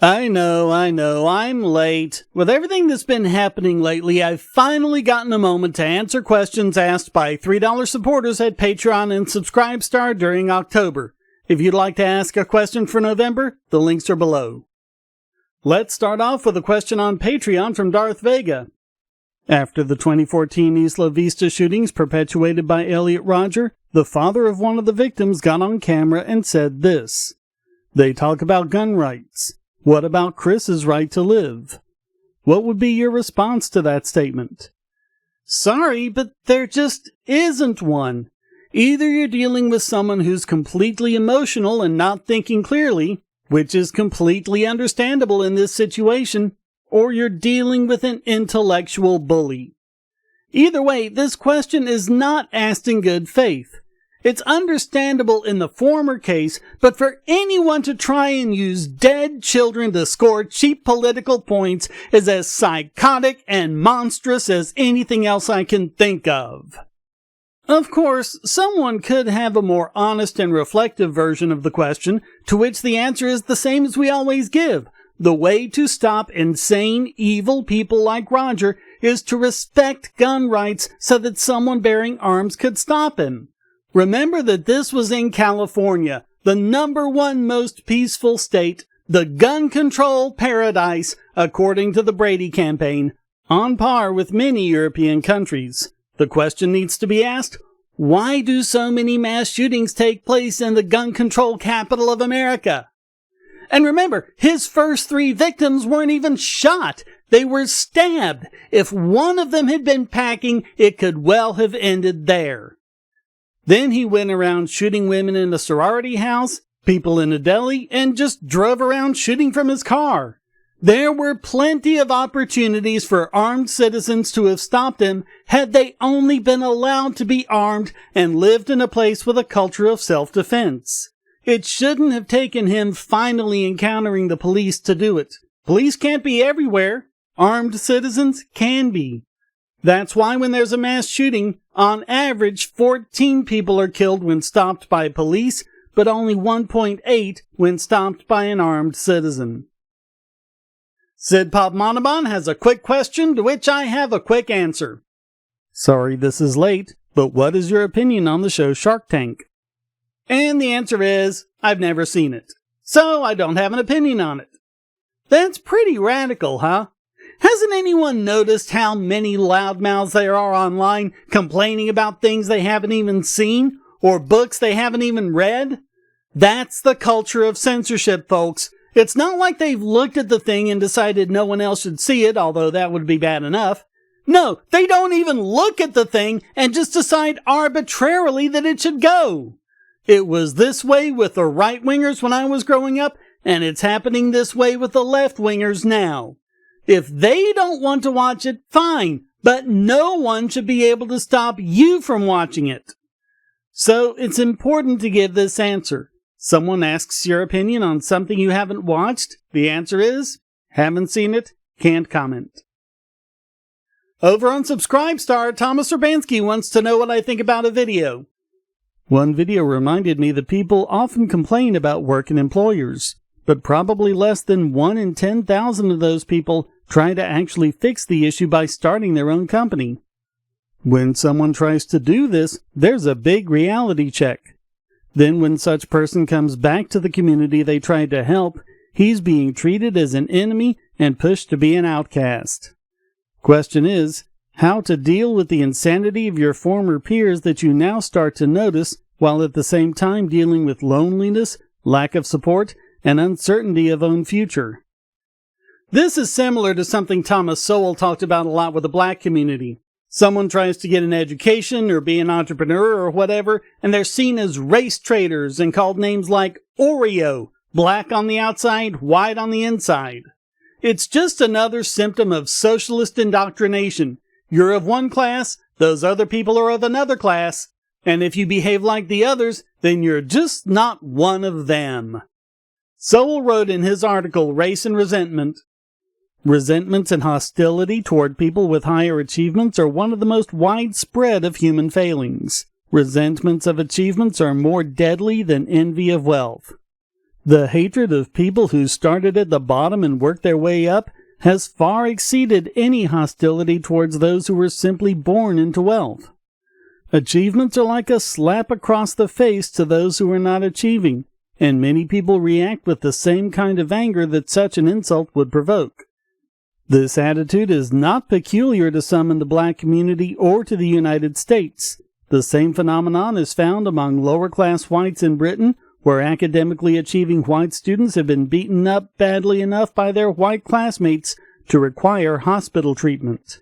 I know, I'm late. With everything that's been happening lately, I've finally gotten a moment to answer questions asked by $3 supporters at Patreon and Subscribestar during October. If you'd like to ask a question for November, the links are below. Let's start off with a question on Patreon from Darth Vega. After the 2014 Isla Vista shootings perpetuated by Elliot Rodger, the father of one of the victims got on camera and said this: "They talk about gun rights. What about Chris's right to live?" What would be your response to that statement? Sorry, but there just isn't one. Either you're dealing with someone who's completely emotional and not thinking clearly, which is completely understandable in this situation, or you're dealing with an intellectual bully. Either way, this question is not asked in good faith. It's understandable in the former case, but for anyone to try and use dead children to score cheap political points is as psychotic and monstrous as anything else I can think of. Of course, someone could have a more honest and reflective version of the question, to which the answer is the same as we always give. The way to stop insane, evil people like Rodger is to respect gun rights so that someone bearing arms could stop him. Remember that this was in California, the #1 most peaceful state, the gun control paradise, according to the Brady campaign, on par with many European countries. The question needs to be asked, why do so many mass shootings take place in the gun control capital of America? And remember, his first 3 victims weren't even shot. They were stabbed. If one of them had been packing, it could well have ended there. Then he went around shooting women in a sorority house, people in a deli, and just drove around shooting from his car. There were plenty of opportunities for armed citizens to have stopped him had they only been allowed to be armed and lived in a place with a culture of self-defense. It shouldn't have taken him finally encountering the police to do it. Police can't be everywhere. Armed citizens can be. That's why when there's a mass shooting, on average 14 people are killed when stopped by police, but only 1.8 when stopped by an armed citizen. Sid Pop Monobon has a quick question to which I have a quick answer. Sorry this is late, but what is your opinion on the show Shark Tank? And the answer is, I've never seen it, so I don't have an opinion on it. That's pretty radical, huh? Hasn't anyone noticed how many loudmouths there are online complaining about things they haven't even seen, or books they haven't even read? That's the culture of censorship, folks. It's not like they've looked at the thing and decided no one else should see it, although that would be bad enough. No, they don't even look at the thing and just decide arbitrarily that it should go. It was this way with the right-wingers when I was growing up, and it's happening this way with the left-wingers now. If they don't want to watch it, fine, but no one should be able to stop you from watching it. So it's important to give this answer. Someone asks your opinion on something you haven't watched. The answer is, haven't seen it, can't comment. Over on Subscribestar, Thomas Urbanski wants to know what I think about a video. One video reminded me that people often complain about work and employers, but probably less than 1 in 10,000 of those people try to actually fix the issue by starting their own company. When someone tries to do this, there's a big reality check. Then when such person comes back to the community they tried to help, he's being treated as an enemy and pushed to be an outcast. Question is, how to deal with the insanity of your former peers that you now start to notice, while at the same time dealing with loneliness, lack of support, and uncertainty of own future. This is similar to something Thomas Sowell talked about a lot with the black community. Someone tries to get an education or be an entrepreneur or whatever, and they're seen as race traitors and called names like Oreo, black on the outside, white on the inside. It's just another symptom of socialist indoctrination. You're of one class, those other people are of another class, and if you behave like the others, then you're just not one of them. Sowell wrote in his article, Race and Resentment, resentments and hostility toward people with higher achievements are one of the most widespread of human failings. Resentments of achievements are more deadly than envy of wealth. The hatred of people who started at the bottom and worked their way up has far exceeded any hostility towards those who were simply born into wealth. Achievements are like a slap across the face to those who are not achieving, and many people react with the same kind of anger that such an insult would provoke. This attitude is not peculiar to some in the black community or to the United States. The same phenomenon is found among lower-class whites in Britain, where academically achieving white students have been beaten up badly enough by their white classmates to require hospital treatment.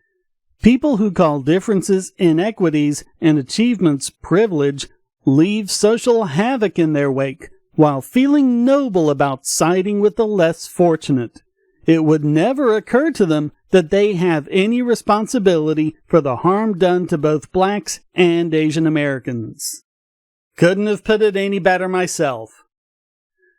People who call differences inequities and achievements privilege leave social havoc in their wake, while feeling noble about siding with the less fortunate. It would never occur to them that they have any responsibility for the harm done to both blacks and Asian Americans. Couldn't have put it any better myself.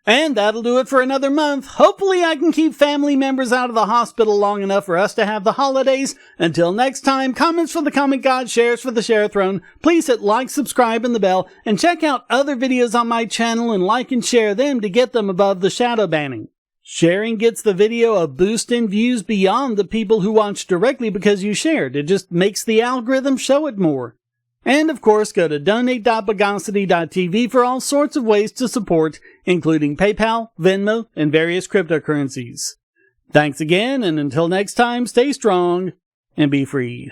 And that'll do it for another month. Hopefully I can keep family members out of the hospital long enough for us to have the holidays. Until next time, comments for the Comic God, shares for the Share Throne. Please hit like, subscribe, and the bell, and check out other videos on my channel and like and share them to get them above the shadow banning. Sharing gets the video a boost in views beyond the people who watch directly because you shared. It just makes the algorithm show it more. And of course, go to donate.bogosity.tv for all sorts of ways to support, including PayPal, Venmo, and various cryptocurrencies. Thanks again, and until next time, stay strong and be free.